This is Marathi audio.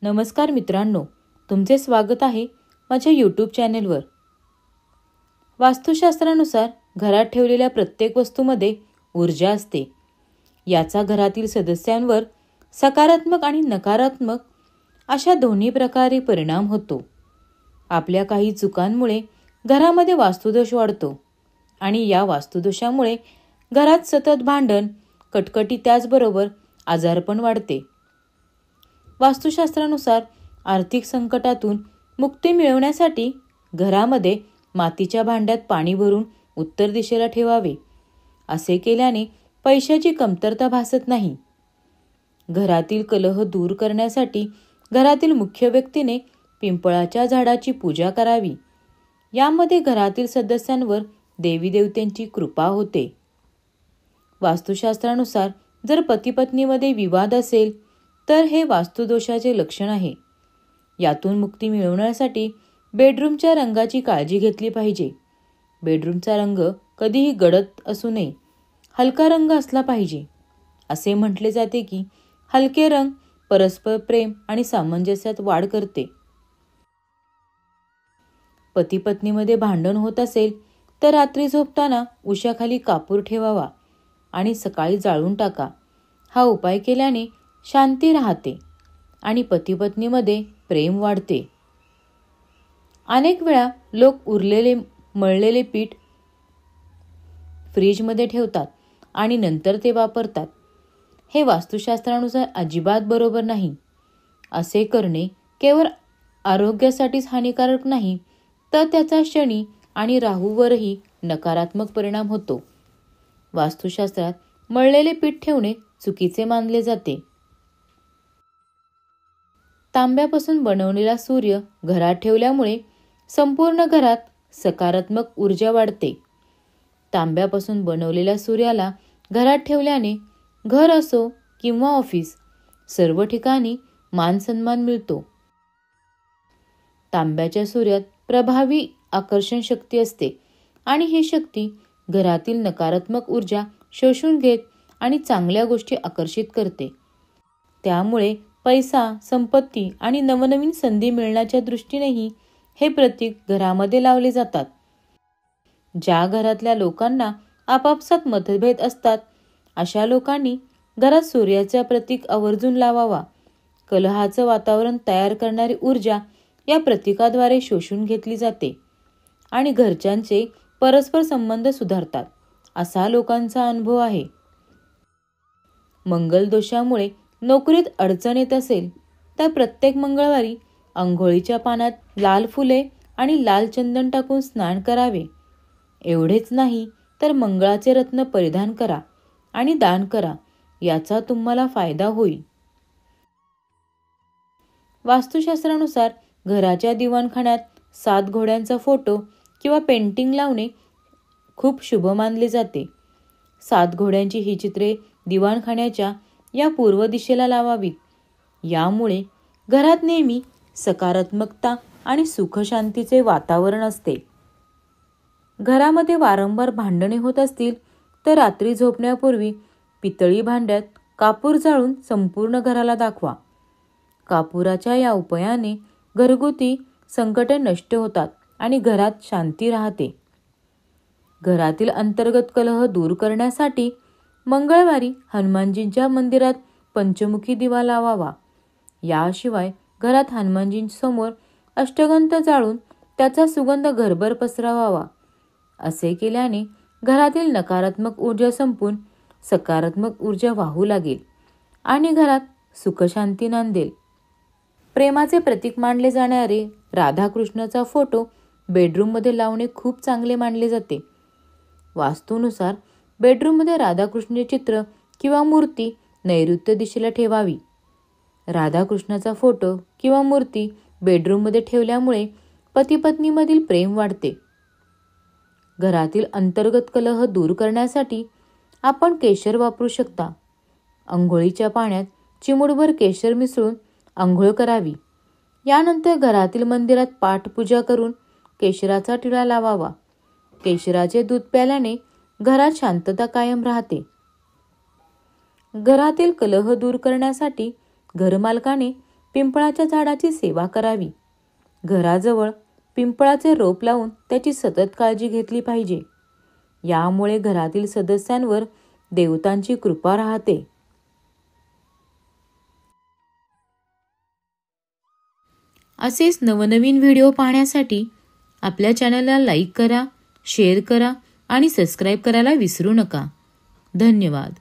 नमस्कार मित्रांनो, तुमचे स्वागत आहे माझ्या यूट्यूब चॅनेलवर. वास्तुशास्त्रानुसार घरात ठेवलेल्या प्रत्येक वस्तूमध्ये ऊर्जा असते. याचा घरातील सदस्यांवर सकारात्मक आणि नकारात्मक अशा दोन्ही प्रकारे परिणाम होतो. आपल्या काही चुकांमुळे घरामध्ये वास्तुदोष वाढतो आणि या वास्तुदोषामुळे घरात सतत भांडण, कटकटी, त्याचबरोबर आजारपण वाढते. वास्तुशास्त्रानुसार आर्थिक संकटातून मुक्ती मिळवण्यासाठी घरामध्ये मातीच्या भांड्यात पाणी भरून उत्तर दिशेला ठेवावे. असे केल्याने पैशाची कमतरता भासत नाही. घरातील कलह दूर करण्यासाठी घरातील मुख्य व्यक्तीने पिंपळाच्या झाडाची पूजा करावी. यामध्ये घरातील सदस्यांवर देवी देवतांची कृपा होते. वास्तुशास्त्रानुसार जर पती-पत्नीमध्ये विवाद असेल तर हे वास्तुदोषाचे लक्षण आहे. यातून मुक्ती मिळवण्यासाठी बेडरूमच्या रंगाची काळजी घेतली पाहिजे. बेडरूमचा रंग कधीही गडद असू नये, हलका रंग असला पाहिजे. असे म्हटले जाते की हलके रंग परस्पर प्रेम आणि सामंजस्यात वाढ करते. पती-पत्नीमध्ये भांडण होत असेल तर रात्री झोपताना उशाखाली कापूर ठेवावा आणि सकाळी जाळून टाका. हा उपाय केल्याने शांती राहते आणि पती-पत्नीमध्ये प्रेम वाढते. अनेक वेळा लोक उरलेले मळलेले पीठ फ्रीजमध्ये ठेवतात आणि नंतर ते वापरतात. हे वास्तुशास्त्रानुसार अजिबात बरोबर नाही. असे करणे केवळ आरोग्यासाठीच हानिकारक नाही, तर त्याचा शनी आणि राहूवरही नकारात्मक परिणाम होतो. वास्तुशास्त्रात मळलेले पीठ ठेवणे चुकीचे मानले जाते. तांब्यापासून बनवलेला सूर्य घरात ठेवल्यामुळे संपूर्ण घरात सकारात्मक ऊर्जा वाढते. तांब्यापासून बनवलेल्या सूर्याला घरात ठेवल्याने घर असो किंवा ऑफिस, सर्व ठिकाणी मान सन्मान मिळतो. तांब्याच्या सूर्यात प्रभावी आकर्षण शक्ती असते आणि ही शक्ती घरातील नकारात्मक ऊर्जा शोषून घेत आणि चांगल्या गोष्टी आकर्षित करते. त्यामुळे पैसा, संपत्ती आणि नवनवीन संधी मिळण्याच्या दृष्टीनेही हे प्रतीक घरामध्ये लावले जातात. ज्या घरातल्या लोकांना आपापसात मतभेद असतात अशा लोकांनी घरात सूर्याचे प्रतीक आवर्जून लावावा. कलहाचं वातावरण तयार करणारी ऊर्जा या प्रतीकाद्वारे शोषून घेतली जाते आणि घरच्यांचे परस्पर संबंध सुधारतात, असा लोकांचा अनुभव आहे. मंगल दोषामुळे नोकरीत अडचण येत असेल तर प्रत्येक मंगळवारी अंघोळीच्या पाण्यात लाल फुले आणि लाल चंदन टाकून स्नान करावे. एवढेच नाही तर मंगळाचे रत्न परिधान करा आणि दान करा. याचा तुम्हाला फायदा होईल. वास्तुशास्त्रानुसार घराच्या दिवाणखान्यात 7 घोड्यांचा फोटो किंवा पेंटिंग लावणे खूप शुभ मानले जाते. 7 घोड्यांची ही चित्रे दिवाणखान्याच्या या पूर्व दिशेला लावावीत. यामुळे घरात नेहमी सकारात्मकता आणि सुखशांतीचे वातावरण असते. घरामध्ये वारंवार भांडणे होत असतील तर रात्री झोपण्यापूर्वी पितळी भांड्यात कापूर जाळून संपूर्ण घराला दाखवा. कापुराच्या या उपायाने घरगुती संकटे नष्ट होतात आणि घरात शांती राहते. घरातील अंतर्गत कलह दूर करण्यासाठी मंगळवारी हनुमानजींच्या मंदिरात पंचमुखी दिवा लावावा. याशिवाय घरात हनुमानजींसमोर अष्टगंध जाळून त्याचा सुगंध घरभर पसरवावा. असे केल्याने घरातील नकारात्मक ऊर्जा संपून सकारात्मक ऊर्जा वाहू लागेल आणि घरात सुखशांती नांदेल. प्रेमाचे प्रतीक मानले जाणारे राधाकृष्णाचा फोटो बेडरूममध्ये लावणे खूप चांगले मानले जाते. वास्तूनुसार बेडरूममध्ये राधाकृष्णाचे चित्र किंवा मूर्ती नैऋत्य दिशेला ठेवावी. राधाकृष्णाचा फोटो किंवा मूर्ती बेडरूममध्ये ठेवल्यामुळे पती-पत्नीमधील प्रेम वाढते. घरातील अंतर्गत कलह दूर करण्यासाठी आपण केशर वापरू शकता. अंघोळीच्या पाण्यात चिमूटभर केशर मिसळून अंघोळ करावी. यानंतर घरातील मंदिरात पाठपूजा करून केशराचा टिळा लावावा. केशराचे दूध प्यायल्याने घरात शांतता कायम राहते. घरातील कलह दूर करण्यासाठी घरमालकाने पिंपळाच्या झाडाची सेवा करावी. घराजवळ पिंपळाचे रोप लावून त्याची सतत काळजी घेतली पाहिजे. यामुळे घरातील सदस्यांवर देवतांची कृपा राहते. असेच नवनवीन व्हिडिओ पाहण्यासाठी आपल्या चॅनलला लाईक करा, शेअर करा आणि सबस्क्राईब करायला विसरू नका. धन्यवाद.